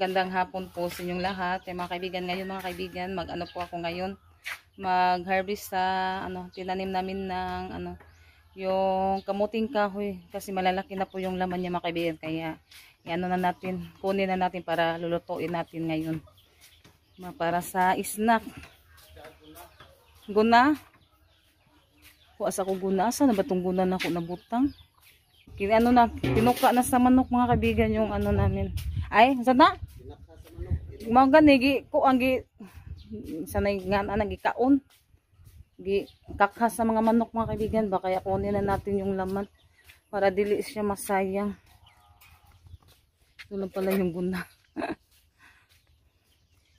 magandang hapon po sa inyong lahat. Mga kaibigan, ngayon mga kaibigan, mag-ano po ako ngayon, mag-harvest sa tinanim namin ng yung kamuting kahoy kasi malalaki na po yung laman niya mga kaibigan. Kaya kunin na natin para lulutuin natin ngayon. Para sa snack. Guna. Kuasa ko guna. Asa na ba itong guna na ako nabutang? Tinuka na sa manok mga kaibigan yung namin. Ay, sana? Mga gani, ko ang sanay nga na gikaon. Kakhas sa mga manok mga kaibigan. Ba kaya kunin na natin yung laman para dili siya masayang. Ito lang pala yung guna.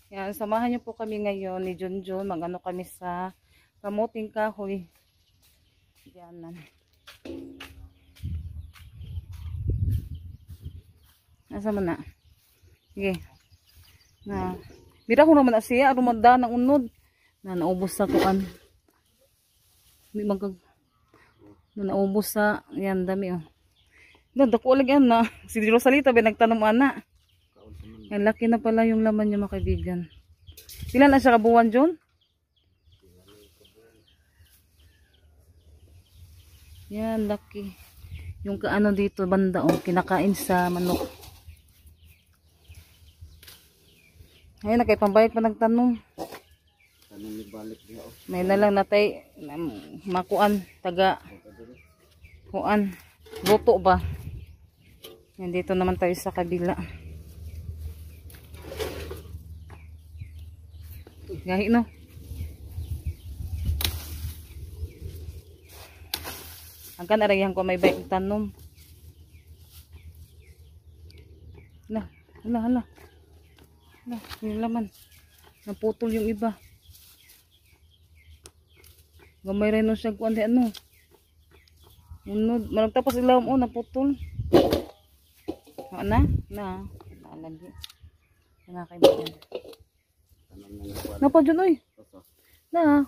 Yan, samahan niyo po kami ngayon ni Junjun. Mag-ano kami sa kamuting kahoy. Yan. Asa man na? Sige. Na. Bira ko naman na siya. Arumanda ng unod. Naubos sa kuan. Naubos sa. Yan, dami oh. Ganda ko ulit yan na. Si Rosalita ba nagtanong ana. Yan, laki na pala yung laman niya mga kaibigan. Ilan na siya kabuwan, John? Yan, laki. Yung kaano dito banda oh. Kinakain sa manok. Ayun, nakipambayad pa nagtanong. May na lang natay makuan, taga kuan, luto ba? Yan, dito naman tayo sa kabila. Gahi no? Angkan arayhan ko may bayad tanom. Hala. Yung laman. Naputol yung iba. Gamay rin nun siya kuwan di ano. Unod. Malagtapas ilawam o naputol. Na. Nalagi. Nga kaibigan. Napa dyan oy. Na.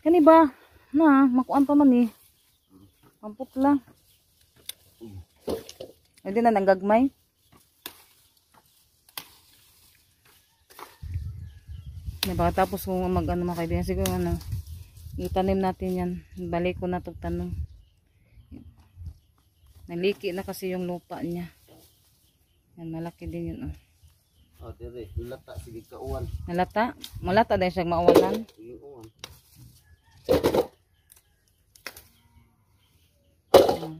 Kani ba? Na. Makuan pa man eh. Pamputla. Hindi na nanggagmay. Tapos kung mga kaibigan, siguro itanim natin yan. Balik ko na itong tanong. Naliki na kasi yung lupa niya. Yan, malaki din yun. Oh, dire, nalata sige kauwan. Nalata? Malata din siya mauwanan. Sige uwan.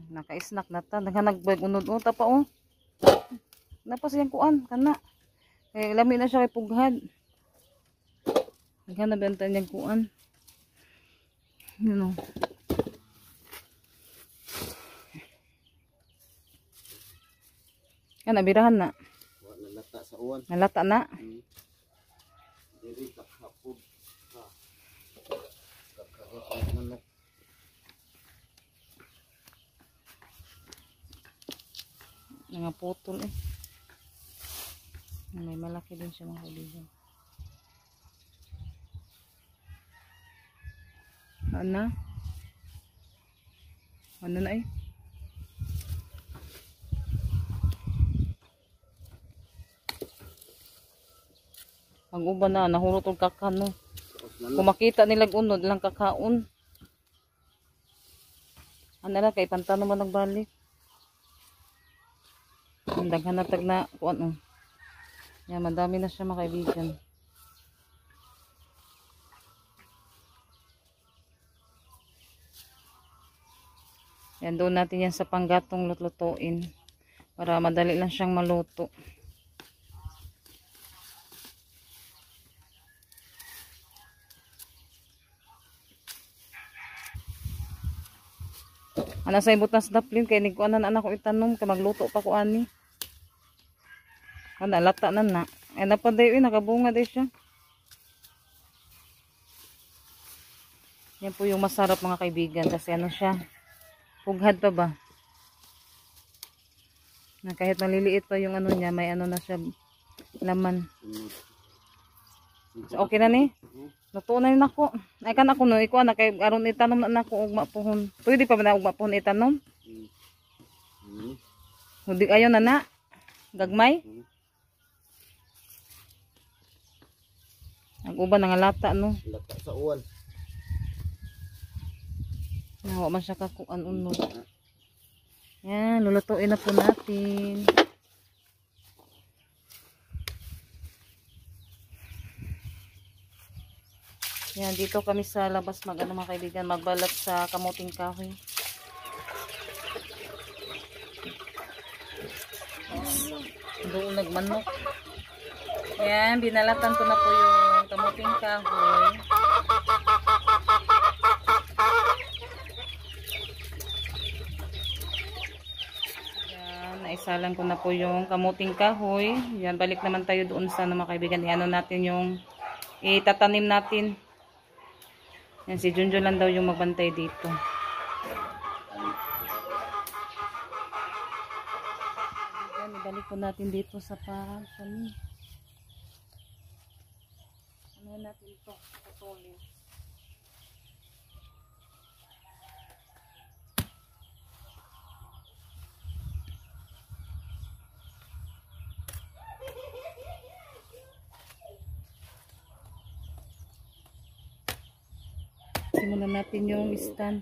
Naka-snack na ta. Naghanag-bag unod o tapa o. Napas yung kuan kana. Kaya lami na siya kay pughad. Naghanap benta niyang kuan. Yun o. Yan, nabirahan na. Nalata sa uwan. Nalata na. Diri kakapog. Kakapog manok. Mga putol eh. May malaki din siya mga kaibigan. Ano na eh. Ang uban na nahurot og kakano. Kung makita nila unod lang kakaon. Ano na kay pantano man nagbalik. Ang daghan na tag na kuan oh. Yan, madami na siya mga kaibigan. Yan, doon natin yan sa panggatong lutlutuin para madali lang siyang maluto. Ana sa ibutas daplin kay nikuanan anak ko itanom kay magluto pa ko ani. Kana lata na. Ay napaday nakabunga day siya. Yan po yung masarap mga kaibigan kasi ano siya. Pughad pa ba? Na kahit maliliit pa yung ano niya, may ano na siya laman. So, okay na ni? Luto na yun ako. Ay kan ako no, ikaw na kay aron itanom na ako og mapuhon. Pwede pa ba na og mapuhon itanom? Hindi ayo na na. Gagmay? Ang uban nangalata no. Lata sa uwan. Nawa man siya kakuan unod. Yan, lulutuin na po natin. Yan, dito kami sa labas mga kaibigan, magbalat sa kamuting kahoy. Doon nagmanok. Yan, binalatan ko na po yung kamuting kahoy. Yan, naisalan ko na po yung kamuting kahoy. Yan, balik naman tayo doon sa mga kaibigan. Iano natin yung itatanim natin. Yan, si Junjun lang daw yung magbantay dito. Yan, ibalik ko natin dito sa parang kami. Ano natin ito? Putulin. Simulan natin yung stand.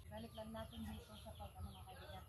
Balik lang natin dito sa pag-ano mga kaibigan.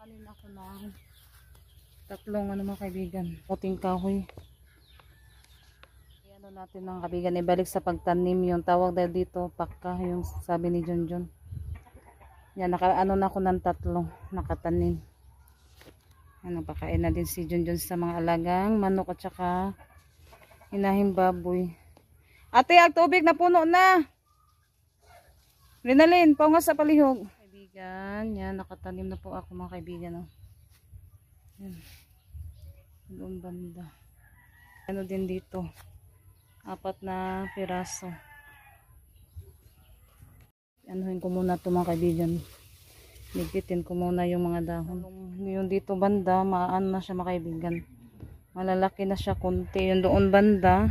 Nakatanim ako ng tatlong mga kaibigan. Puting kahoy. Ano natin mga kaibigan, ibalik sa pagtanim yung tawag dahil dito, paka, yung sabi ni Junjun. Yan, ano na ako ng tatlo, nakatanim. Ano, pakain na din si Junjun sa mga alagang manok at saka inahing baboy. Ate, ang tubig na puno na. Rinalin, paungas sa palihog. Kaibigan, yan, nakatanim na po ako mga kaibigan. Oh. Yan. Doon banda. Ano din dito. 4 na piraso. Anuhin ko muna ito mga kaibigan. Ligitin ko muna yung mga dahon. Yung dito banda, maan na siya mga kaibigan. Malalaki na siya konti. Yung doon banda,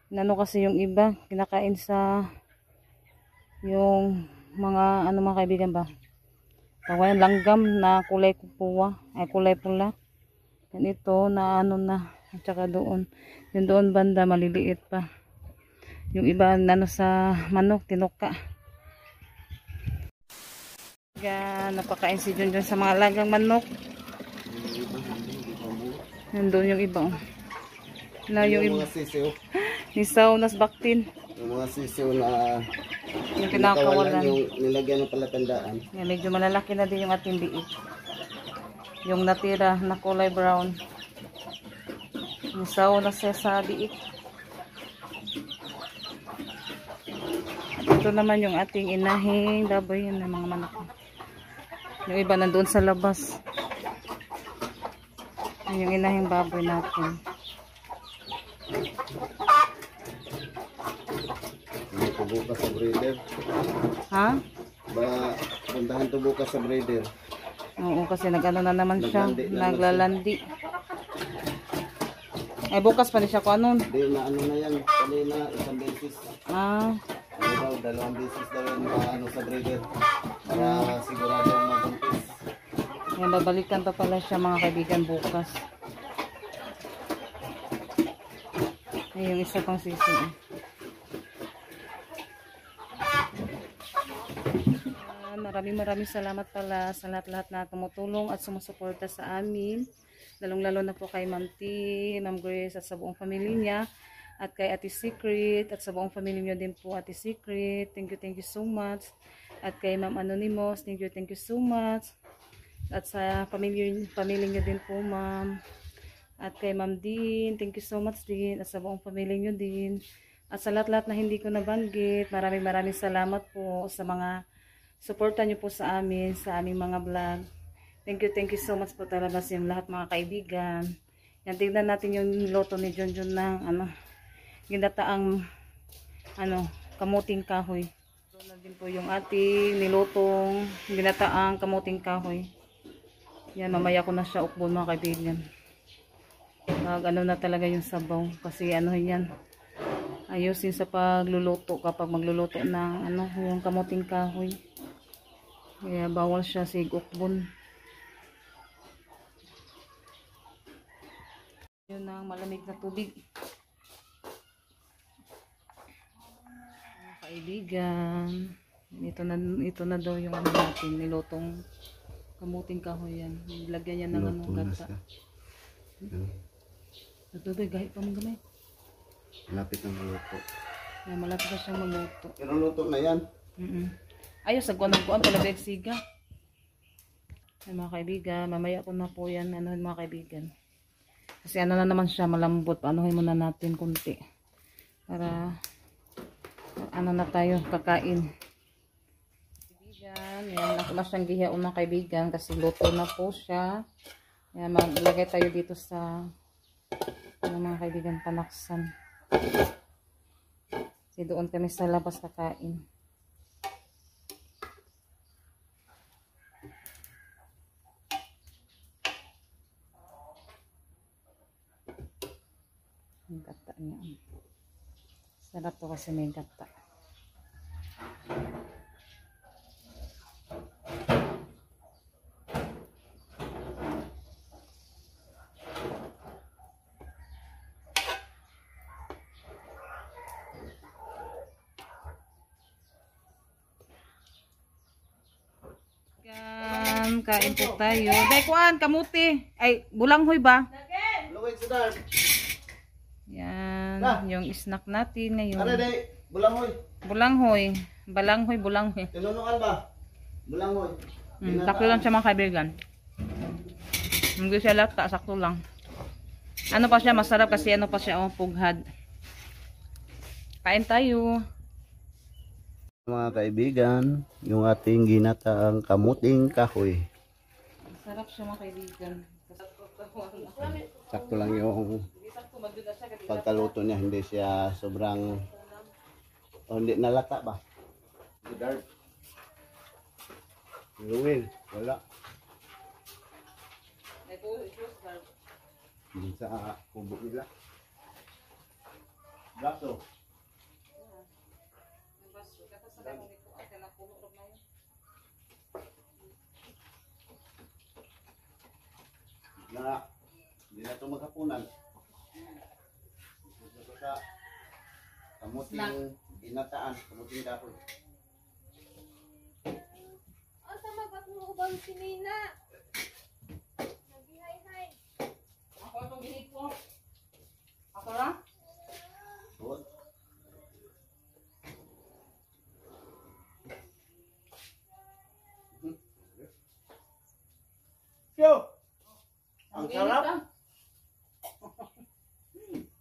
nano kasi yung iba, kinakain sa yung mga mga kaibigan ba? Tawayan langgam na kulay puwa, ay kulay pula. Yan ito na na. At saka doon, yung doon banda maliliit pa. Yung iba nano sa manok, tinuka. Napakain si Junjun sa mga alagang manok. Nandun yung iba. Na yung mga sisiw. Nisaw nas baktin. Yung mga sisiw na yung kinakawalan. Yung nilagyan ng palatandaan. Yan, medyo malalaki na din yung ating biik. Yung natira na kulay brown. Nisaw na siya sa biik. Ito naman yung ating inahing baboy ng mga manok. Yung iba nandoon sa labas. Yung inahing baboy natin. May bukas sa breeder. Ha? Ba, puntahan to bukas sa breeder. Oo, kasi nag-ano na naman siya. Naglalandi. Ay, bukas pa rin siya kung anon. Hindi na ano na yan. Kanina, isang beses. Ah. Ano daw, 2 beses daw yan sa breeder. Para sigurado mabumpis. Yan, babalikan pa pala siya mga kaibigan bukas. Ay, yung isa pang sisig. Maraming salamat pala sa lahat-lahat na tumutulong at sumusuporta sa amin. Lalong-lalo na po kay Ma'am T, Ma'am Grace at sa buong pamilya niya. At kay Ate Secret at sa buong pamilya niyo din po, Ate Secret. Thank you so much. At kay Ma'am Anonymous, thank you so much. At sa pamilya niyo din po, Ma'am. At kay Ma'am Din, thank you so much din. At sa buong pamilya niyo din. At sa lahat-lahat na hindi ko nabanggit, maraming salamat po sa mga suporta niyo po sa amin, sa aming mga vlog. Thank you so much po talaga sa lahat mga kaibigan. Yan, tignan natin yung loto ni Junjun ng ginataang kamuting kahoy. Ito na din po yung ating nilutong ginataang kamuting kahoy. Yan, mamaya ko na siya ukbon mga kaibigan. Na talaga yung sabaw. Kasi yan, ayusin sa pagluluto kapag magluluto ng yung kamuting kahoy. Kaya bawal siya ukbon. Yun ang malamig na tubig. Mga kaibigan, ito na daw yung natin nilutong kamuting kahoy yan. Lagyan niya ng gata. Tubig, kahit pa mong gamay. Malapit na maluto. Yan, malapit na siyang maluto. Pero luto na yan. Ayos, sagwan ng kuwan, palabig siga. Ay, mga kaibigan, mamaya ko na po yan, mga kaibigan. Kasi na naman siya, malambot. Paanuhin muna natin kunti. Para, na tayo, kakain. Kaibigan, yan, ako na siyang gihaon mga kaibigan, kasi luto na po siya. Yan, maglagay tayo dito sa, mga kaibigan, panaksan. Kasi doon kami sa labas kakain. Yung gata niya. Sarap to kasi may gata. Kain po tayo. Daikuan, kamuti. Ay, bulanghoy ba? Luwag sa dark. Yan, yung snack natin ngayon. Ano day? Bulanghoy. Bulanghoy. Bulanghoy. Tinunukan ba? Bulanghoy. Sakto lang siya mga kaibigan. Hindi siya lata, sakto lang. Ano pa siya, masarap kasi pa siya, pughad. Kain tayo. Mga kaibigan, yung ating ginataang kamuting kahoy. Sarap siya mga kaibigan. Sakto lang yung pagkaluto niya, hindi siya sobrang hindi nalata ba? Dark. Luwin, wala. Hindi sa kubo nila. Gato. Hindi na ito maghapunan. Ito sa kamuting ginataan, kamuting kahoy. Asa magpatulog si Nina? Nag-hi-hi. Ako itong ginit ko. Ako lang? Good. Yo! Ang sarap!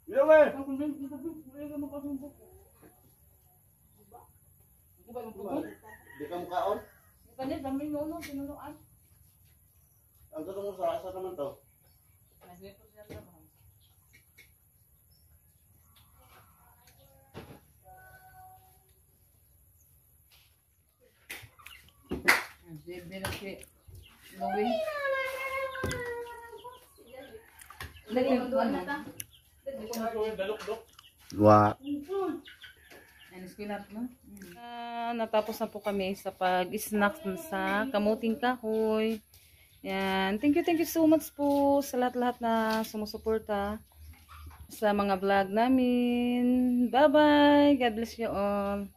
Yo, man! Di ka mukhaon? Kanya, dami nyo, no? Pinunuan. Ang tutong mo sa asa naman to? Bebe na si Louie. Wa. Natapos na po kami sa pag-snack sa kamuting kahoy. Yan. Thank you so much po sa lahat-lahat na sumusuporta. sa mga vlog namin. Bye-bye. God bless you all.